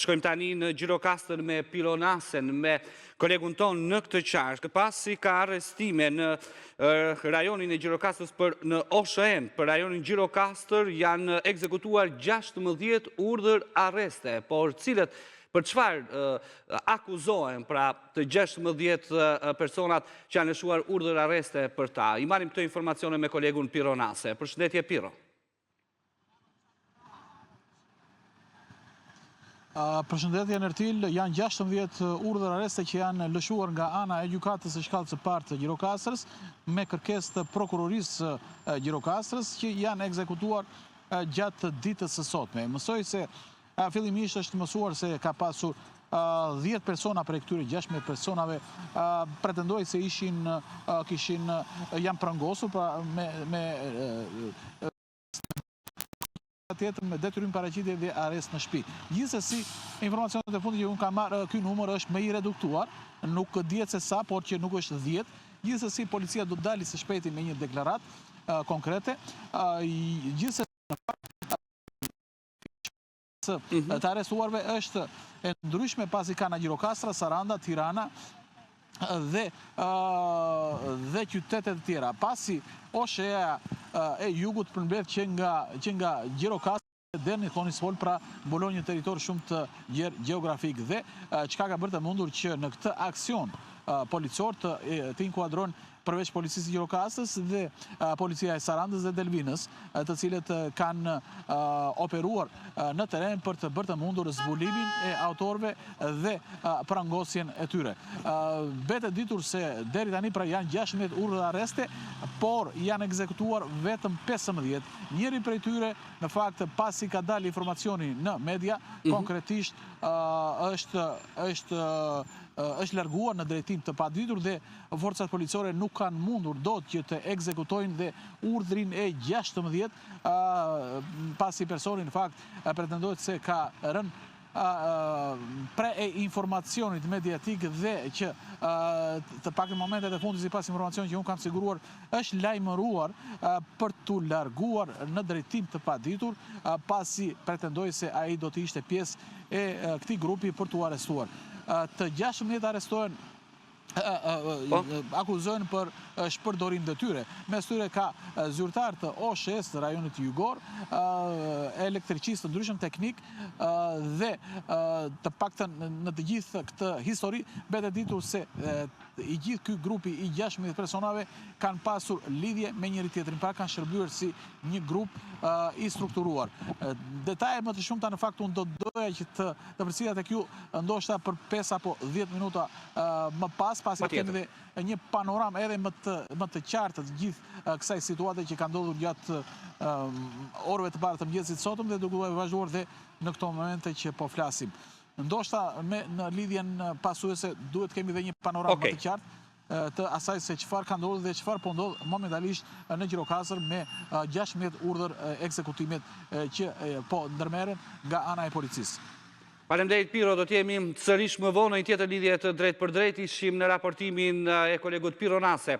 Shkojmë tani në Gjirokastër me Pironasen, me kolegun ton në këtë qark, pasi ka arrestime në rajonin e Gjirokastës në OSHN, për rajonin Gjirokastër janë ekzekutuar 16 urdhër arreste, por cilët për çfarë akuzohen pra të 16 personat që janë lëshuar urdhër arreste për ta. I marrim këto informacione me kolegun Pironase. Përshëndetje Piro. Përshëndetje Nertil, janë 16 urdhër arreste që janë lëshuar nga ana e gjykatës së shkallës së parë të Gjirokastrës me kërkesë të prokurorisë Gjirokastrës që janë ekzekutuar gjatë ditës së sotme. Mësoj se fillimisht është mësuar se ka pasur 10 persona për e këtyre 16 personave pretendoj se janë prangosur me tjetër me detyrim paraqitje dhe arrest në shtëpi. Gjithsesi, informacionet e fundit që unë kam marrë, ky numër është më i reduktuar, nuk dihet se sa, por që nuk është 10. Gjithsesi, policia do të dalë së shpejti me një deklaratë konkrete. Gjithsesi, të arrestuarve është e ndryshme pasi ka në Gjirokastra, Saranda, Tirana dhe qytetet e tjera. Pasi OSHE-ja e jugut përmbledh që nga Gjirokastra dhe në thoni sfol pra mbulon një territor shumë të gjerë geografik dhe çka ka bërë të mundur që në këtë aksion policor të inkuadron përveç policisë Gjirokastrës dhe policia e Sarandës dhe Delvinës, të cilët kanë operuar në teren për të bërë të mundur zbulimin e autorëve dhe prangosjen e tyre. Betë ditur se deri tani pra janë 16 urdhër arreste, por janë ekzekutuar vetëm 15. Njëri prej tyre, në fakt, pasi ka dalë informacioni në media, konkretisht është larguar në drejtim të paditur dhe forcat policore nuk kanë mundur dot që të ekzekutojnë dhe urdhrin e 16 pasi personi në fakt pretendojnë se ka rënë pre e informacionit mediatik dhe që të pak në momentet e fundit si pas informacionit që unë kam siguruar është lajmëruar për të larguar në drejtim të paditur pasi pretendojnë se ai do të ishte pjesë e këtij grupi për të arrestuar. Të 16 arrestohen akuzohen për shpërdorim të tyre. Mes tyre ka zyrtar të OSHE-s të rajonit jugor, elektriqistë të ndryshëm teknik dhe të paktën në të gjithë këtë histori betë ditur se i gjithë ky grupi i 16 personave kanë pasur lidhje me njëri tjetrin, pra kanë shërbyer si një grup i strukturuar. Detaje më të shumta në fakt unë do doja që të përcjellat tek ju ndoshta për 5 apo 10 minuta më pas, pasi kemi dhe një panoram edhe më të qartë të gjithë kësaj situate që ka ndodhur gjatë orëve të para të mëngjesit sotëm dhe duke vazhduar dhe në këto momente që po flasim. Ndoshta në lidhjen pasuese duhet kemi dhe një panoram më të qartë të asaj se çfarë ka ndodhur dhe çfarë po ndodh momentalisht në Gjirokastër me 16 urdhër ekzekutimet që po ndërmerren nga ana e policisë. Faleminderit Piro, do t'jemi sërish më vonë në një tjetër lidhje të drejt për drejt, ishim në raportimin e kolegut Pironase.